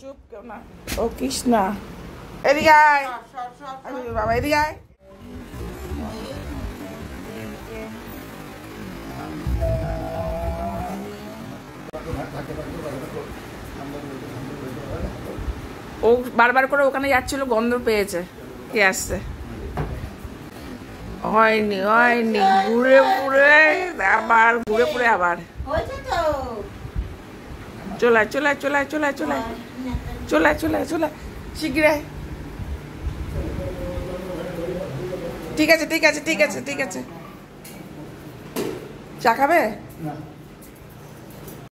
চুপ কেউ না। ও কৃষ্ণা এদিকে আয়, বাবা এদিকে আয়। ও বারবার করে ওখানে যাচ্ছিল, গন্ধ পেয়েছে, কে আসছে। হয়নি হয়নি, ঘুরে পুরে আবার ঘুরে পুরে আবার চলে চলে চলে চলে চলে চলে চলে চলে শীঘ্রে। ঠিক আছে ঠিক আছে ঠিক আছে ঠিক আছে। চা খাবে?